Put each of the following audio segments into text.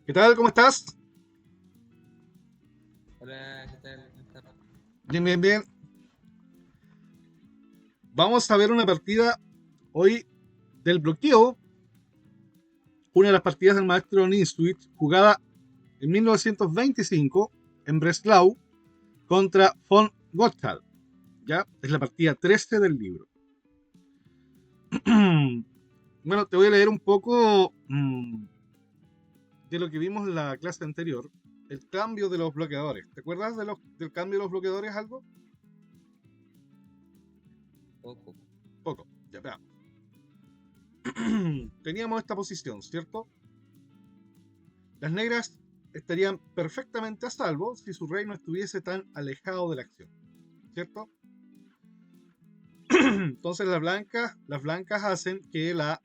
¿Qué tal? ¿Cómo estás? Hola, ¿qué tal? ¿Cómo estás? Bien, bien, bien. Vamos a ver una partida hoy del bloqueo, una de las partidas del maestro Ninsuit, jugada en 1925 en Breslau contra von Gottschalk. ¿Ya? Es la partida 13 del libro. Bueno, te voy a leer un poco de lo que vimos en la clase anterior, el cambio de los bloqueadores. ¿Te acuerdas del cambio de los bloqueadores algo? Poco. Poco, ya veamos. Teníamos esta posición, ¿cierto? Las negras estarían perfectamente a salvo si su rey no estuviese tan alejado de la acción, ¿cierto? Entonces las blancas hacen que la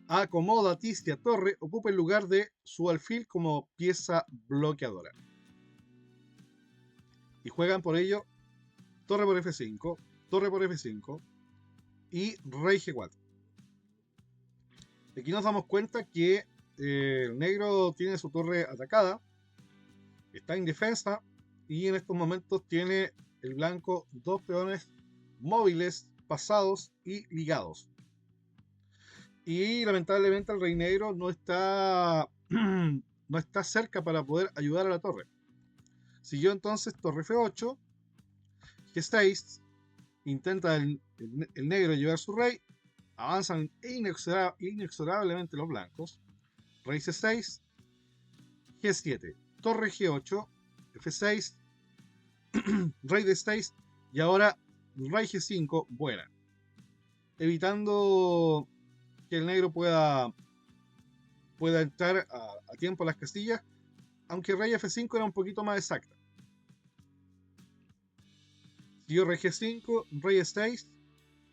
acomodaticia torre ocupe el lugar de su alfil como pieza bloqueadora. Y juegan por ello torre por F5, torre por F5 y rey G4. Aquí nos damos cuenta que el negro tiene su torre atacada, está indefensa y en estos momentos tiene el blanco dos peones móviles, pasados y ligados. Y lamentablemente el rey negro no está, no está cerca para poder ayudar a la torre. Siguió entonces torre F8, G6, intenta el negro llevar su rey, avanzan inexorablemente los blancos, rey C6, G7, torre G8, F6, rey D6 y ahora rey G5, buena. Evitando que el negro pueda entrar a tiempo a las casillas, aunque rey F5 era un poquito más exacta. Siguió rey G5, rey E6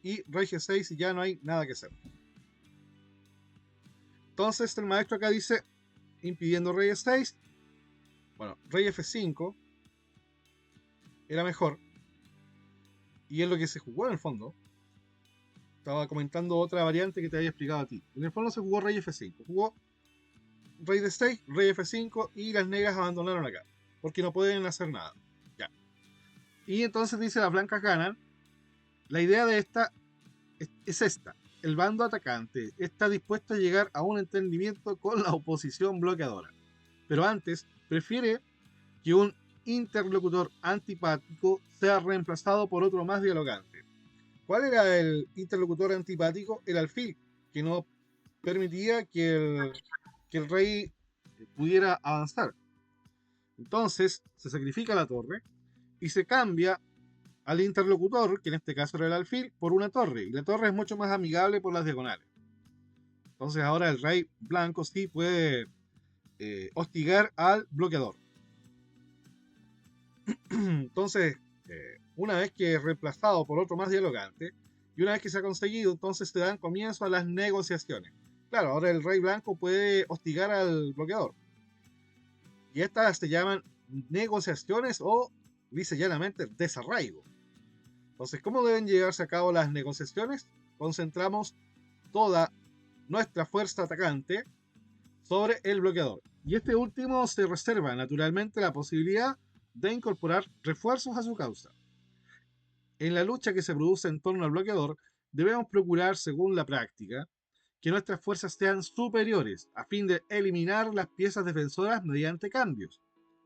y rey G6 y ya no hay nada que hacer. Entonces el maestro acá dice, impidiendo rey E6, bueno, rey F5 era mejor y es lo que se jugó en el fondo. Estaba comentando otra variante que te había explicado a ti. En el fondo se jugó rey F5, jugó rey D6, rey F5 y las negras abandonaron acá, porque no pueden hacer nada. Ya. Y entonces dice las blancas ganan. La idea de esta es esta. El bando atacante está dispuesto a llegar a un entendimiento con la oposición bloqueadora, pero antes prefiere que un interlocutor antipático sea reemplazado por otro más dialogante. ¿Cuál era el interlocutor antipático? El alfil, que no permitía que el rey pudiera avanzar. Entonces se sacrifica la torre y se cambia al interlocutor, que en este caso era el alfil, por una torre. Y la torre es mucho más amigable por las diagonales. Entonces ahora el rey blanco sí puede hostigar al bloqueador. Entonces, una vez que es reemplazado por otro más dialogante, y una vez que se ha conseguido, entonces se dan comienzo a las negociaciones. Claro, ahora el rey blanco puede hostigar al bloqueador. Y estas se llaman negociaciones o, dice llanamente, desarraigo. Entonces, ¿cómo deben llevarse a cabo las negociaciones? Concentramos toda nuestra fuerza atacante sobre el bloqueador. Y este último se reserva naturalmente la posibilidad de incorporar refuerzos a su causa. En la lucha que se produce en torno al bloqueador, debemos procurar, según la práctica, que nuestras fuerzas sean superiores a fin de eliminar las piezas defensoras mediante cambios,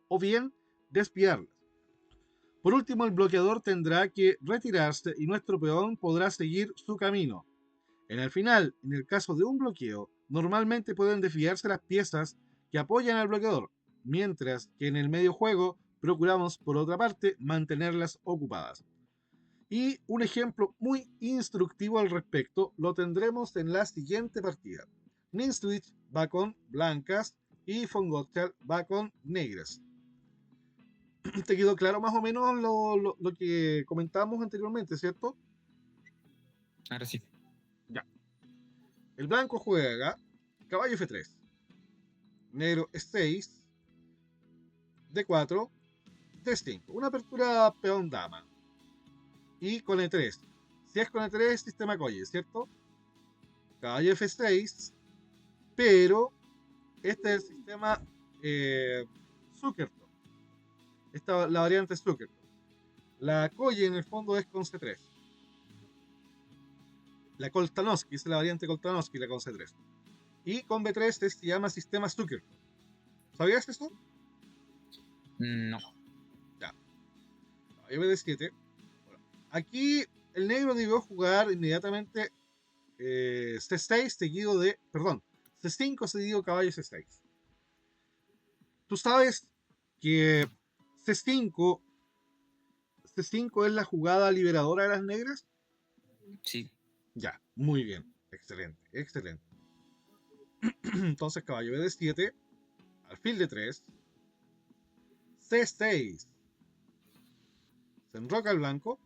o bien despiarlas. Por último, el bloqueador tendrá que retirarse y nuestro peón podrá seguir su camino. En el final, en el caso de un bloqueo, normalmente pueden desviarse las piezas que apoyan al bloqueador, mientras que en el medio juego procuramos, por otra parte, mantenerlas ocupadas. Y un ejemplo muy instructivo al respecto lo tendremos en la siguiente partida. Ninsuit va con blancas y von Gottschalk va con negras. ¿Te quedó claro más o menos lo que comentábamos anteriormente, cierto? Ahora sí. Ya. El blanco juega caballo F3, negro E6, D4, D5. Una apertura peón dama. Y con E3. Si es con E3, sistema Colle, ¿cierto? Caballo F6, pero este es el sistema Zuckerton. Esta la variante Zuckerton. La Koye en el fondo es con C3. La Koltanowski es la variante Koltanowski, la con C3. Y con B3 se llama sistema Zuckerton. ¿Sabías esto? No. Ya. Caballo BD7. Bueno, aquí el negro debió jugar inmediatamente C6 seguido de. Perdón, C5 seguido caballo C6. Tú sabes que C5, C5 es la jugada liberadora de las negras. Sí. Ya, muy bien. Excelente, excelente. Entonces caballo BD7, alfil D3, C6. Se enroca el blanco.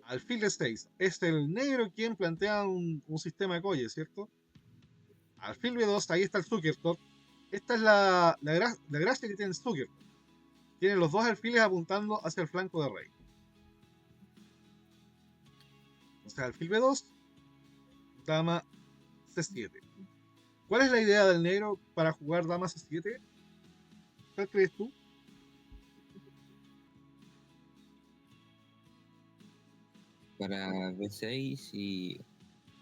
Alfil D6. Es el negro quien plantea un sistema de colle, ¿cierto? Alfil B2, ahí está el Zuckerton. Esta es la gracia que tiene el Zuckerton. Tiene los dos alfiles apuntando hacia el flanco de rey. O sea, alfil B2, dama C7. ¿Cuál es la idea del negro para jugar dama C7? ¿Cuál crees tú? Para B6 y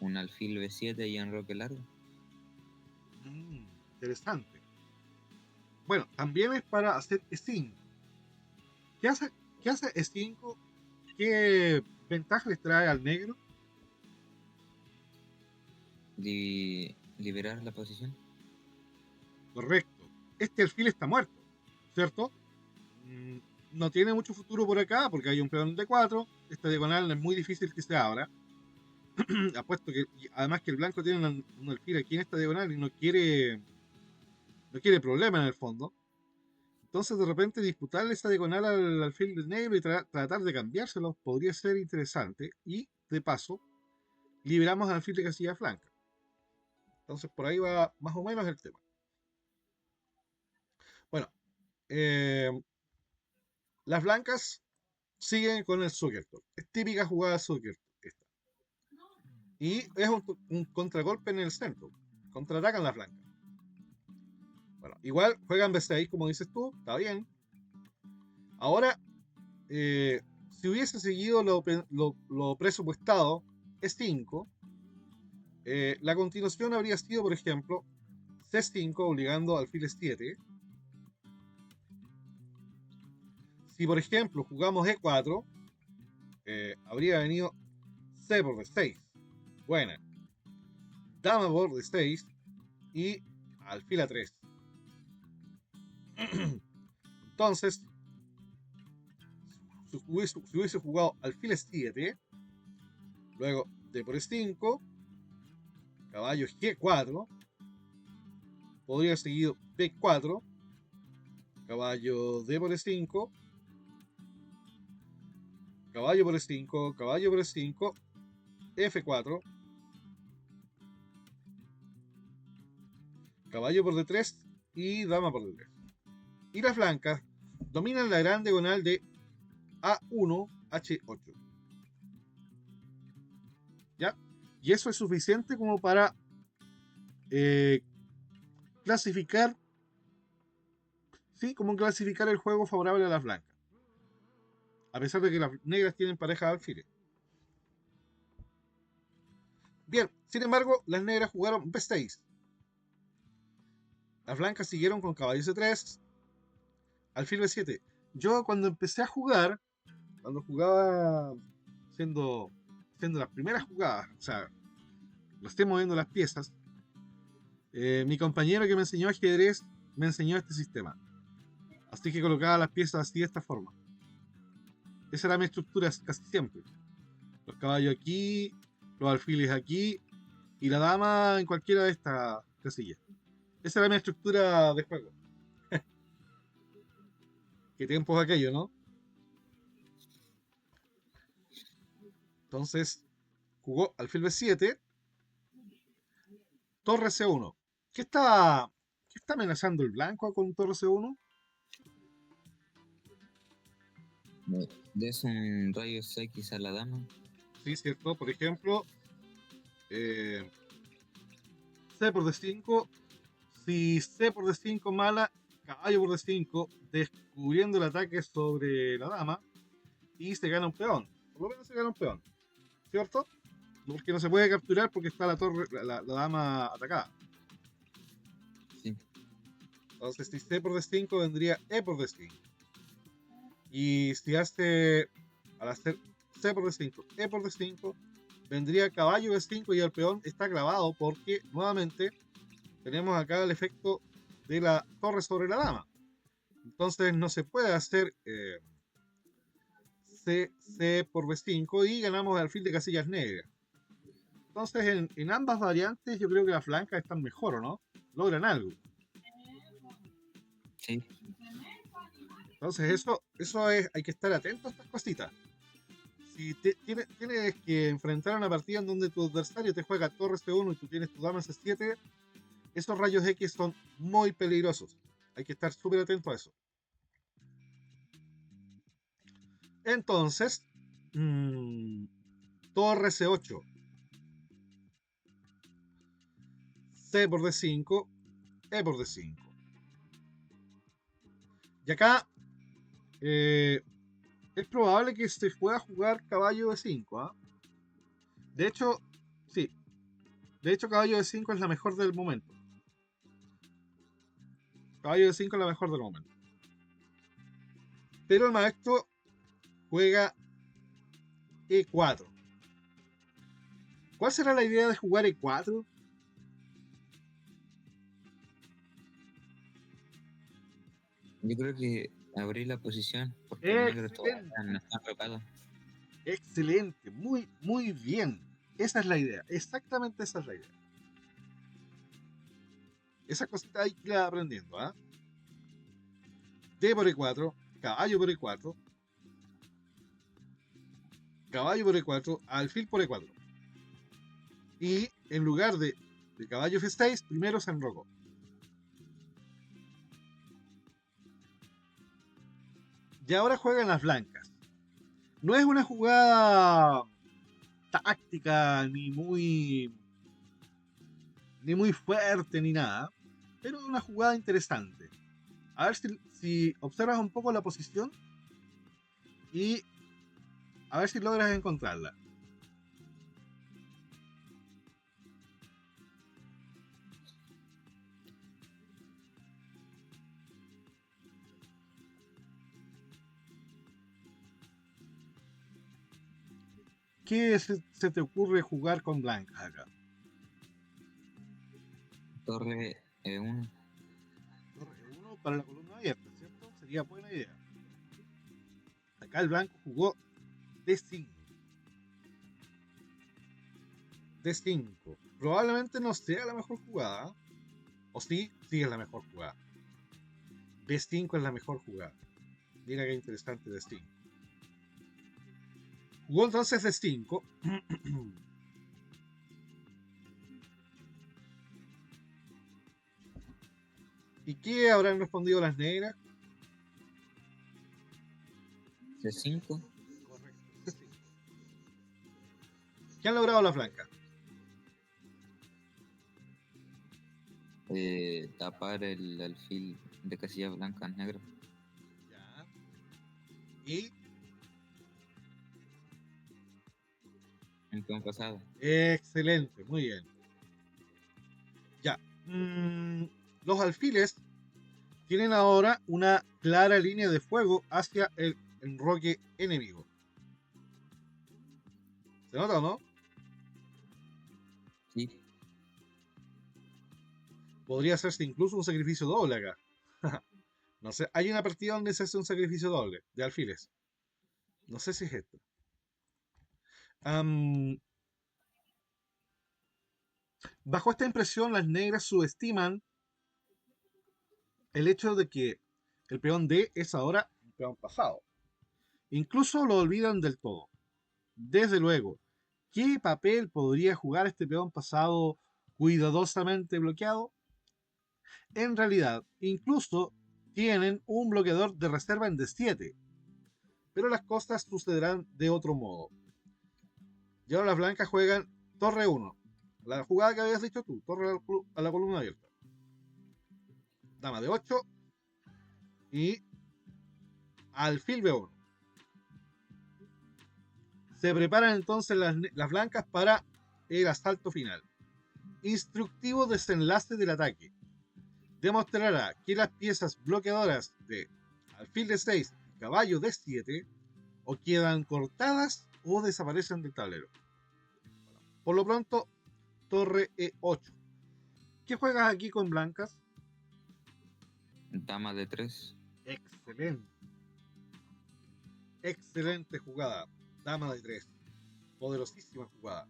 un alfil B7 y enroque largo. Interesante. Bueno, también es para hacer E5. ¿Qué hace, qué hace E5? ¿Qué ventaja les trae al negro? Liberar la posición. Correcto. Este alfil está muerto, ¿cierto? Mm, No tiene mucho futuro por acá porque hay un peón de 4. Esta diagonal es muy difícil que se abra. Apuesto que, además que el blanco tiene un alfil aquí en esta diagonal y no quiere problema en el fondo. Entonces, de repente, disputarle esa diagonal al alfil del negro y tratar de cambiárselo podría ser interesante. Y, de paso, liberamos al alfil de casilla flanca. Entonces, por ahí va más o menos el tema. Bueno, eh, las blancas siguen con el Zuckerton. Es típica jugada Zuckerton esta. Y es un contragolpe en el centro. Contraatacan las blancas. Bueno, igual juegan B6, como dices tú, está bien. Ahora, si hubiese seguido lo presupuestado, es 5. La continuación habría sido, por ejemplo, C5 obligando al alfil 7. Si, por ejemplo, jugamos E4, habría venido C por D6. Buena. Dama por D6 y alfil A3. Entonces, si hubiese jugado alfil 7, luego D por E5, caballo G4, podría seguir B4, caballo D por E5, caballo por E5, caballo por E5, F4, caballo por D3 y dama por D3. Y las blancas dominan la gran diagonal de A1, H8. ¿Ya? Y eso es suficiente como para clasificar, ¿sí? Como clasificar el juego favorable a las blancas. A pesar de que las negras tienen pareja de alfiles. Bien, sin embargo, las negras jugaron B6. Las blancas siguieron con caballo C3, alfil B7. Yo cuando empecé a jugar, cuando jugaba siendo las primeras jugadas, o sea, lo estoy moviendo las piezas, mi compañero que me enseñó ajedrez me enseñó este sistema. Así que colocaba las piezas así de esta forma. Esa era mi estructura casi siempre. Los caballos aquí, los alfiles aquí y la dama en cualquiera de estas casillas. Esa era mi estructura de juego. Qué tiempos aquello, ¿no? Entonces, jugó alfil B7, torre C1. ¿Qué está amenazando el blanco con torre C1? Des un rayo X a la dama. Sí, cierto. Por ejemplo, C por D5, si C por D5 mala, caballo por D5, descubriendo el ataque sobre la dama y se gana un peón. Por lo menos se gana un peón, ¿cierto? Porque no se puede capturar porque está la torre, la dama atacada. Sí. Entonces, si C por D5 vendría E por D5. Y si hace, al hacer C por D5, E por D5, vendría caballo D5 y el peón está clavado porque nuevamente tenemos acá el efecto de la torre sobre la dama. Entonces no se puede hacer C por B5 y ganamos el alfil de casillas negras. Entonces en ambas variantes yo creo que las blancas están mejor, ¿o no? Logran algo. Sí. Entonces eso es, hay que estar atento a estas cositas. Si tienes que enfrentar una partida en donde tu adversario te juega torre C1 y tú tienes tu dama C7, esos rayos X son muy peligrosos. Hay que estar súper atento a eso. Entonces, torre C8, C por D5, E por D5. Y acá es probable que se pueda jugar caballo D5. ¿Ah? De hecho, sí. De hecho, caballo D5 es la mejor del momento. Caballo D5 es la mejor del momento. Pero el maestro juega E4. ¿Cuál será la idea de jugar E4? Yo creo que abrir la posición porque el negro todavía no está preparado. Excelente, muy, muy bien. Esa es la idea, exactamente esa es la idea. Esa cosita hay que ir aprendiendo, ¿ah? D por E4, caballo por E4, caballo por E4, alfil por E4. Y en lugar de caballo F6, primero se enrocó. Y ahora juegan las blancas. No es una jugada táctica ni muy fuerte ni nada, pero es una jugada interesante. A ver si observas un poco la posición y a ver si logras encontrarla. ¿Qué se te ocurre jugar con blancas acá? Torre E1. Torre 1 para la columna abierta, ¿cierto? Sería buena idea. Acá el blanco jugó D5. D5. Probablemente no sea la mejor jugada. O sí, sí es la mejor jugada. B5 es la mejor jugada. Mira qué interesante D5. Jugó entonces D5. ¿Y qué habrán respondido las negras? C5. Correcto, D5. ¿Qué han logrado las blancas? Tapar el alfil de casillas blancas negras. Ya. Y El peón pasado. excelente, muy bien. Ya. Los alfiles tienen ahora una clara línea de fuego hacia el enroque enemigo. ¿Se nota o no? Sí. Podría hacerse incluso un sacrificio doble acá. No sé, hay una partida donde se hace un sacrificio doble de alfiles. No sé si es esto. Bajo esta impresión, las negras subestiman el hecho de que el peón D es ahora un peón pasado. Incluso lo olvidan del todo. Desde luego, ¿qué papel podría jugar este peón pasado cuidadosamente bloqueado? En realidad, incluso tienen un bloqueador de reserva en D7, pero las cosas sucederán de otro modo. Y ahora las blancas juegan torre 1, la jugada que habías dicho tú, torre a la columna abierta. dama de 8 y alfil B1. Se preparan entonces las blancas para el asalto final. Instructivo desenlace del ataque. Demostrará que las piezas bloqueadoras de alfil de 6 y caballo de 7 o quedan cortadas o desaparecen del tablero. Por lo pronto, torre E8. ¿Qué juegas aquí con blancas? Dama de 3. Excelente. Excelente jugada. Dama de 3. Poderosísima jugada.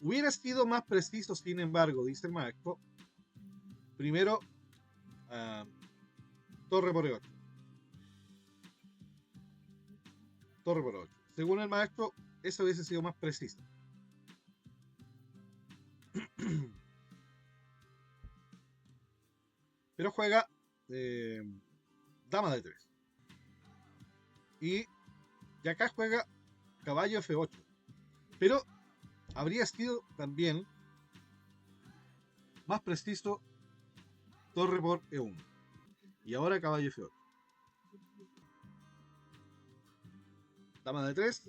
Hubiera sido más preciso, sin embargo, dice el maestro. Primero, torre por E8. Torre por 8. Según el maestro, eso hubiese sido más preciso. Pero juega dama de 3. Y acá juega caballo F8. Pero habría sido también más preciso torre por E1. Y ahora caballo F8. Dama de 3,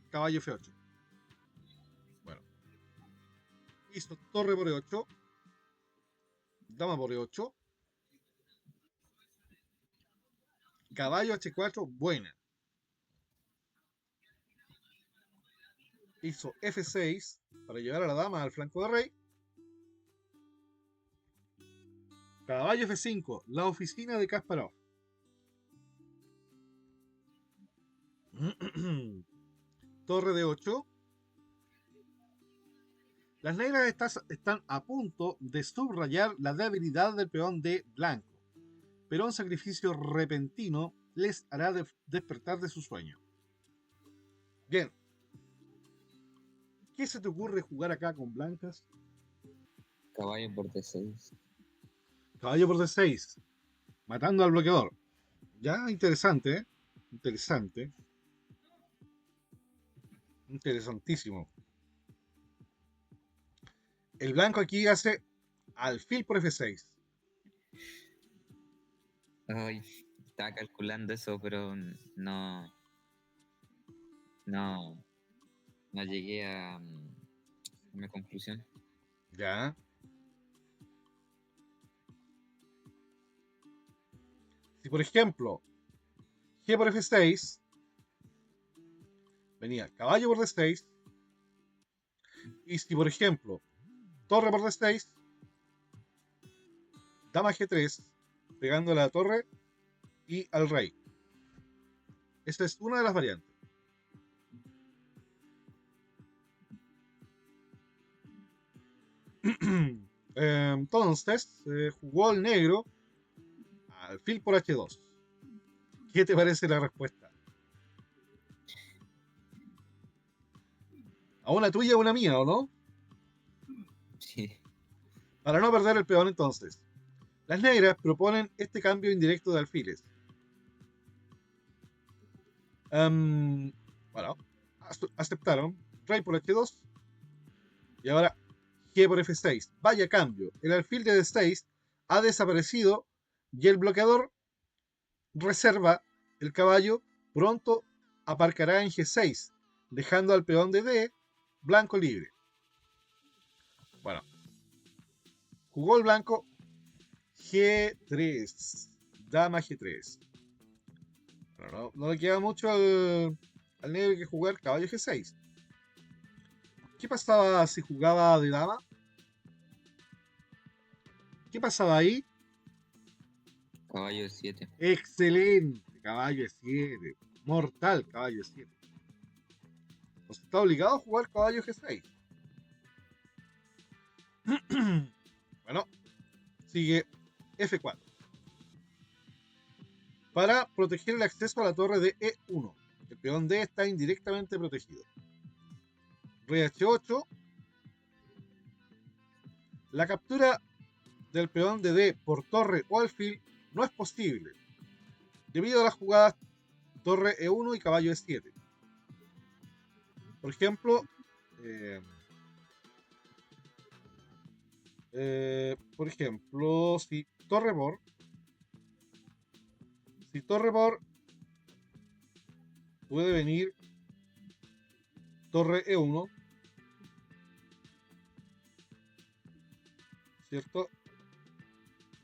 caballo F8. Bueno. Hizo torre por E8. Dama por E8. Caballo H4, buena. Hizo F6 para llevar a la dama al flanco de rey. Caballo F5, la oficina de Kasparov. Torre de 8. Las negras están a punto de subrayar la debilidad del peón de blanco, pero un sacrificio repentino les hará despertar de su sueño. Bien. ¿Qué se te ocurre jugar acá con blancas? Caballo por D6. Caballo por D6. Matando al bloqueador. Ya, interesante, ¿eh? Interesante. Interesantísimo. El blanco aquí hace alfil por F6. Ay, estaba calculando eso, pero no llegué a una conclusión. Ya. Si por ejemplo G por F6 venía caballo por D6, y si por ejemplo torre por D6, dama G3 pegando a la torre y al rey. Esta es una de las variantes. Entonces jugó el negro alfil por H2. ¿Qué te parece la respuesta? ¿A una tuya o una mía, o no? Sí. Para no perder el peón, entonces, las negras proponen este cambio indirecto de alfiles. Bueno, aceptaron. Rey por H2 y ahora G por F6. Vaya cambio. El alfil de D6 ha desaparecido y el bloqueador reserva el caballo. Pronto aparcará en G6, dejando al peón de D blanco libre. Bueno, jugó el blanco G3, dama G3. Pero no le queda mucho al negro que jugar caballo G6. ¿Qué pasaba si jugaba de dama? ¿Qué pasaba ahí? Caballo 7. Excelente, caballo 7. Mortal, caballo 7. Pues está obligado a jugar caballo G6. Bueno, sigue F4. Para proteger el acceso a la torre de E1. El peón D está indirectamente protegido. Rey H8. La captura del peón de D por torre o alfil no es posible, debido a las jugadas torre E1 y caballo E7. Por ejemplo, Por ejemplo, si torre por puede venir torre E1, ¿cierto?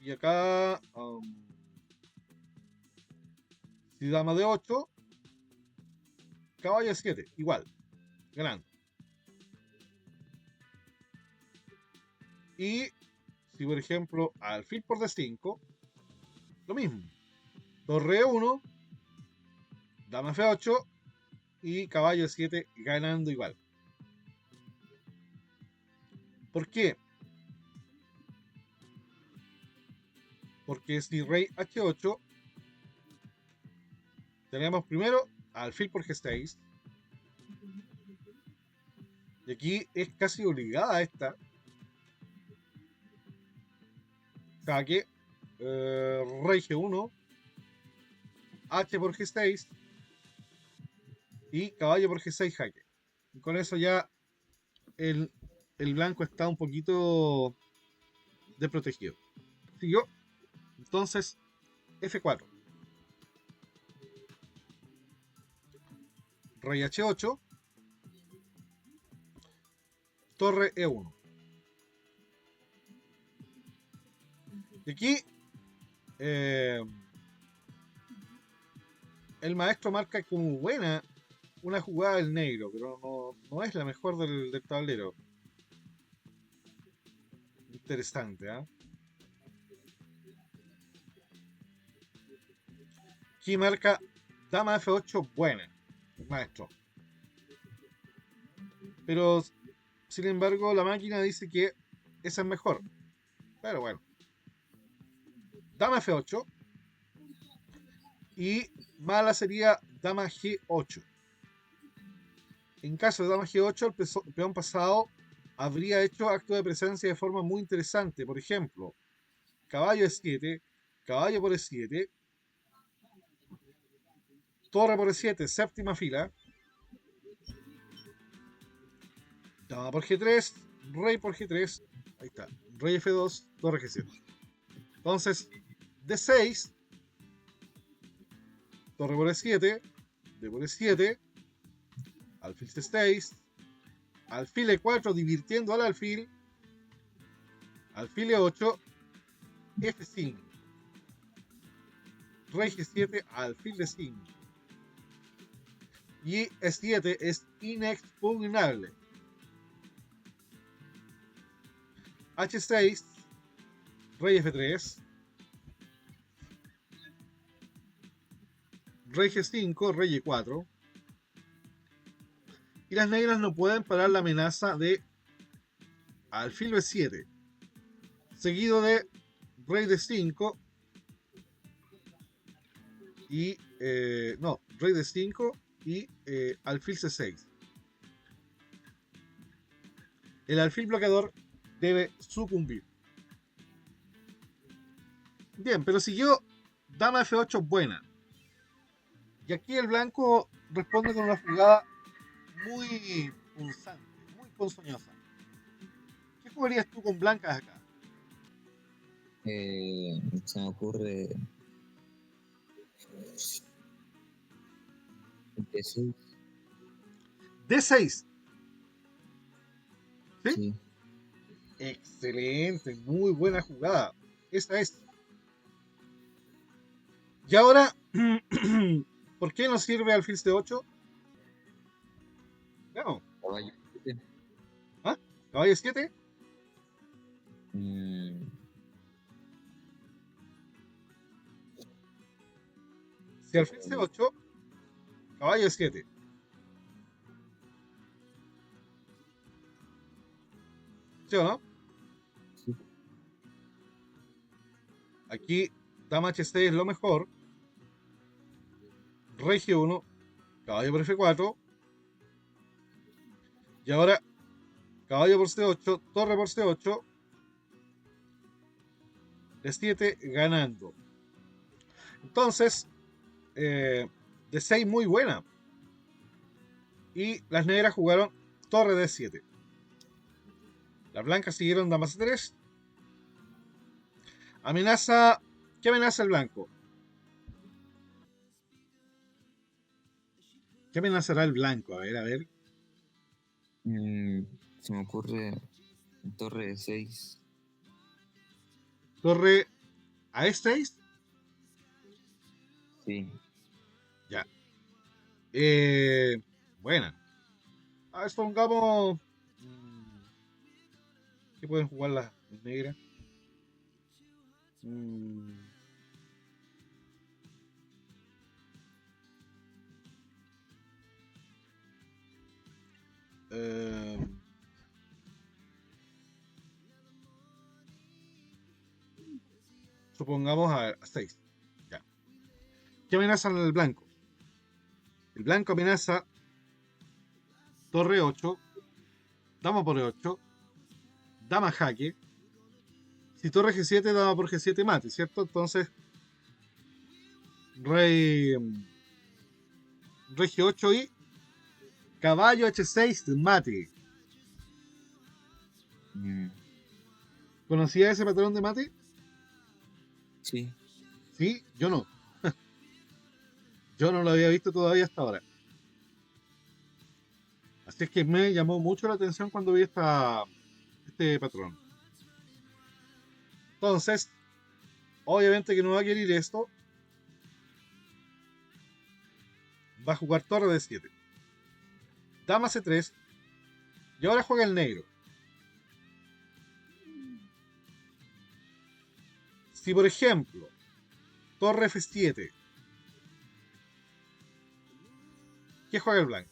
Y acá, si dama de 8, caballo 7, igual, ganando. Y si por ejemplo alfil por D5, lo mismo. Torre E1, dama F8 y caballo 7 ganando igual. ¿Por qué? Porque si rey H8, tenemos primero alfil por G6. Y aquí es casi obligada esta. Jaque. Rey G1. H por G6. Y caballo por G6 jaque. Y con eso ya el blanco está un poquito desprotegido. Siguió. Entonces, F4. Rey H8. Torre E1. Y aquí el maestro marca como buena una jugada del negro, pero no es la mejor del tablero. Interesante, ¿eh? Aquí marca dama F8 buena, maestro. Pero, sin embargo, la máquina dice que esa es mejor. Pero bueno. Dama F8. Y mala sería dama G8. En caso de dama G8, el peón pasado habría hecho acto de presencia de forma muy interesante. Por ejemplo, caballo E7, caballo por E7, torre por E7, séptima fila, dama por G3, rey por G3, ahí está, rey F2, torre G7. Entonces, D6, torre por E7, D por E7, alfil C6, alfil E4 divirtiendo al alfil, alfil E8, F5, rey G7, alfil D5. Y E7 es inexpugnable. H6, rey F3, rey G5, rey E4. Y las negras no pueden parar la amenaza de alfil B7, seguido de rey D5 y no, rey D5 y alfil C6. El alfil bloqueador debe sucumbir. Bien, pero siguió dama F8 buena. Y aquí el blanco responde con una jugada muy punzante, muy ponzoñosa. ¿Qué jugarías tú con blancas acá? Se me ocurre D6. D6. ¿Sí? Sí. Excelente, muy buena jugada. Esa es. Y ahora, ¿por qué nos sirve alfil C8? No. Caballo 7. ¿Ah? Caballo 7. Si alfil C8, caballo 7. ¿Sí o no? Sí. Aquí, dama H6 es lo mejor. Rey G1, caballo por F4. Y ahora, caballo por C8, torre por C8. D7 ganando. Entonces, D6 muy buena. Y las negras jugaron torre D7. Las blancas siguieron dama C3 Amenaza. ¿Qué amenaza el blanco? ¿Qué amenazará el blanco? A ver, a ver. Mm, Se me ocurre torre de 6. Torre a E6. Sí. Ya. Eh, buena. A ver, pongamos. ¿Qué pueden jugar las negras? Mm, eh, supongamos a 6. Ya. ¿Qué amenaza el blanco? El blanco amenaza torre 8, dama por 8, dama jaque. Si torre G7, dama por G7 mate, ¿cierto? Entonces, rey, rey G8 y caballo H6 mate. Mm, ¿Conocía ese patrón de mate? sí. Sí, yo no. Yo no lo había visto todavía hasta ahora. Así es que me llamó mucho la atención cuando vi este patrón. Entonces, obviamente que no va a querer esto. Va a jugar torre de 7. Dama C3. Y ahora juega el negro. Si por ejemplo, torre F7. ¿Qué juega el blanco?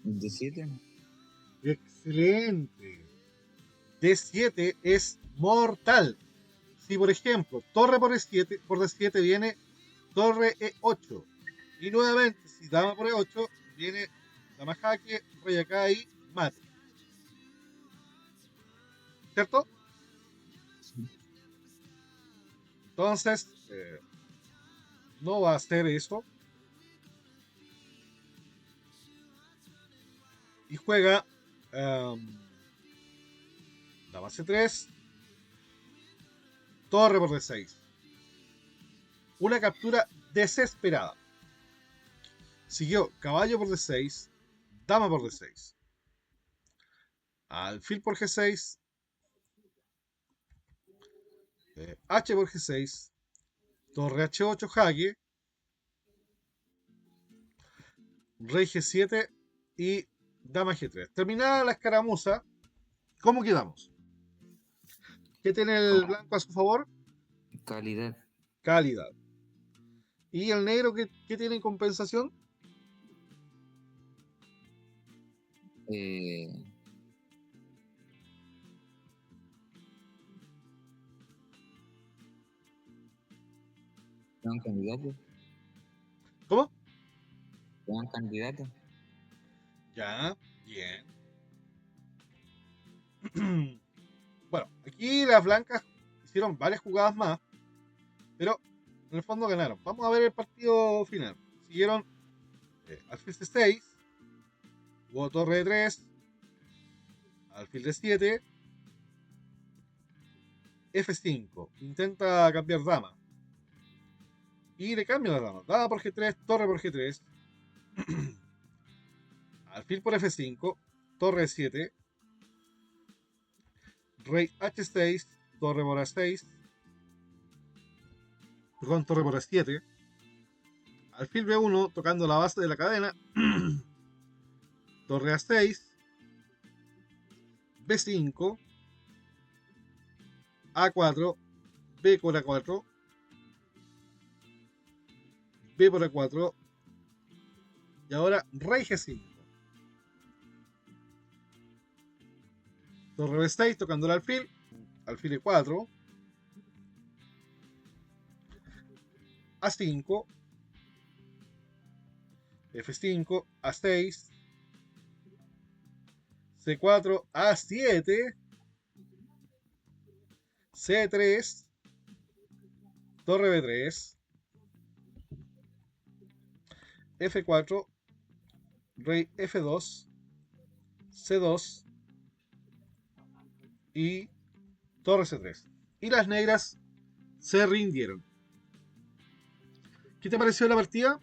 ¿De 7? Excelente. D7 es mortal. Si por ejemplo, torre por D7 viene torre E8. Y nuevamente, si dama por E8, viene dama jaque, rey acá y mate. ¿Cierto? Entonces, no va a hacer eso. Y juega dama C3, torre por D6. Una captura desesperada. Siguió caballo por D6, dama por D6. Alfil por G6, H por G6, torre H8 jaque, rey G7 y dama G3. Terminada la escaramuza, ¿cómo quedamos? ¿Qué tiene el blanco a su favor? Calidad. Calidad. ¿Y el negro qué tiene en compensación? Eh, ¿Un candidato? ¿Cómo? ¿Un candidato? Ya, bien. Bueno, aquí las blancas hicieron varias jugadas más, pero en el fondo ganaron. Vamos a ver el partido final. Siguieron alfil C6, jugó torre de 3, alfil de 7, F5, intenta cambiar dama. Y le cambia la dama. Dama por G3, torre por G3, alfil por F5, torre 7, rey H6, torre por A6, perdón, torre por A7, alfil B1 tocando la base de la cadena, torre A6, B5, A4, B por A4, B por A4, y ahora rey G5. Torre B6 tocando el alfil, alfil E4, A5, F5, A6, C4, A7, C3, torre B3, F4, rey F2, C2 y torre C3. Y las negras se rindieron. ¿Qué te pareció la partida?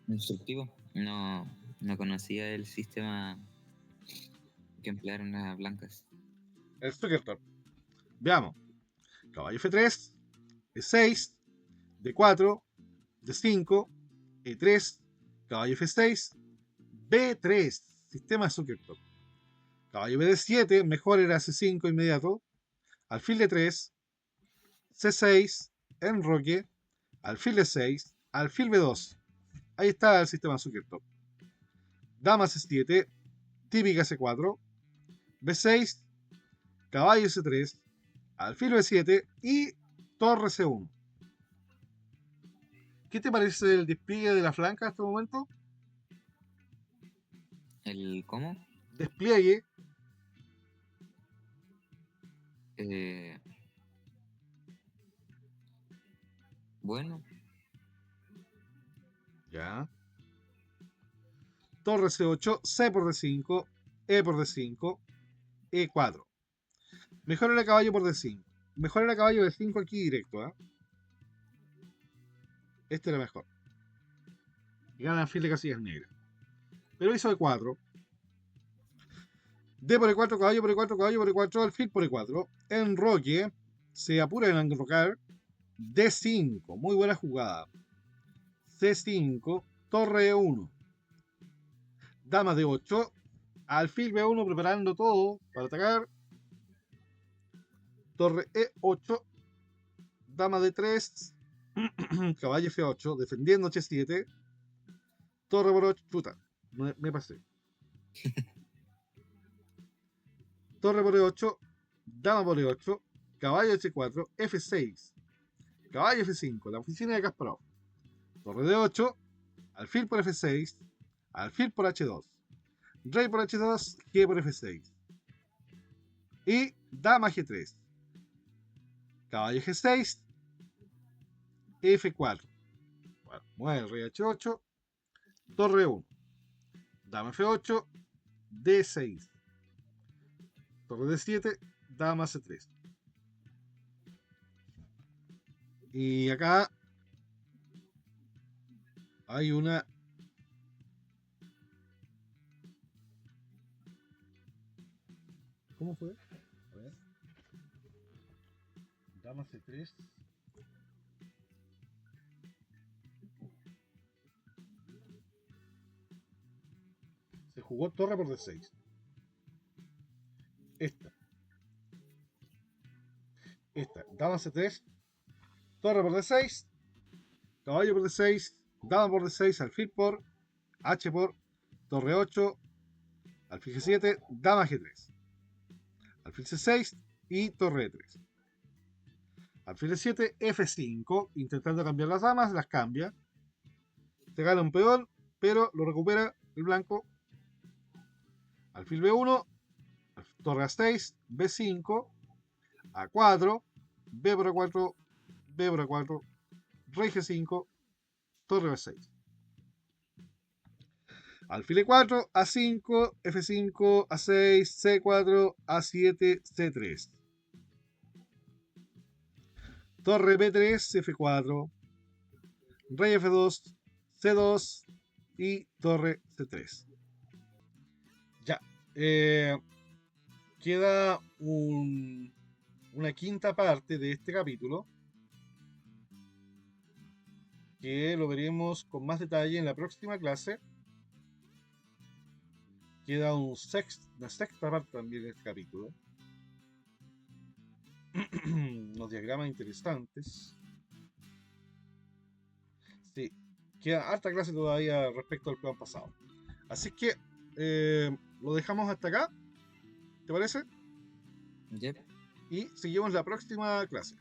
Instructivo. No, no conocía el sistema que emplearon las blancas. El Zuckertop. Veamos. Caballo F3, E6, D4, D5, E3, caballo F6, B3, sistema Zuckertop. Caballo BD7, mejor era C5 inmediato. Alfil D3, C6, enroque, alfil D6, alfil B2. Ahí está el sistema Zuckertop. Dama C7, típica C4, B6, caballo C3, alfil B7 y torre C1. ¿Qué te parece el despliegue de la flanca hasta el momento? ¿El cómo? Despliegue. Bueno, Ya. Torre C8, C por D5, E por D5, E4. Mejor el caballo por D5. Mejor el caballo D5 aquí directo, ¿eh? Este era mejor. Gana alfil de casillas negras. Pero hizo E4. D por E4, caballo por E4, caballo por E4, alfil por E4. Enroque. Se apura en enrocar. D5. Muy buena jugada. C5. Torre E1. Dama D8. Alfil B1 preparando todo para atacar. Torre E8. Dama D3. Caballo F8. Defendiendo H7. Torre por 8. Chuta. Me pasé. Torre por E8. Dama por E8. Caballo H4. F6. Caballo F5. La oficina de Kasparov. Torre D8. Alfil por F6. Alfil por H2. Rey por H2. G por F6. Y Dama G3. Caballo G6. F4. Bueno, mueve el rey H8. Torre 1. Dama F8. D6. Torre D7. Dama C3. Y acá hay una... ¿Cómo fue? A ver. Dama C3. Se jugó torre por D6. Esta. Dama C3. Torre por D6. Caballo por D6. Dama por D6. Alfil por H por Torre 8. Alfil G7. Dama G3. Alfil C6 y Torre E3. Alfil E7, F5, intentando cambiar las damas, las cambia. Se gana un peón, pero lo recupera el blanco. Alfil B1, Torre A6, B5, A4, B por A4, B por A4, Rey G5, Torre B6. Alfil E4, A5, F5, A6, C4, A7, C3. Torre B3, F4, Rey F2, C2 y Torre C3. Ya. Queda una quinta parte de este capítulo que lo veremos con más detalle en la próxima clase. Queda una sexta parte también de este capítulo. Unos diagramas interesantes. Sí, queda harta clase todavía respecto al plan pasado. Así que lo dejamos hasta acá. ¿Te parece? Yep. Y seguimos la próxima clase.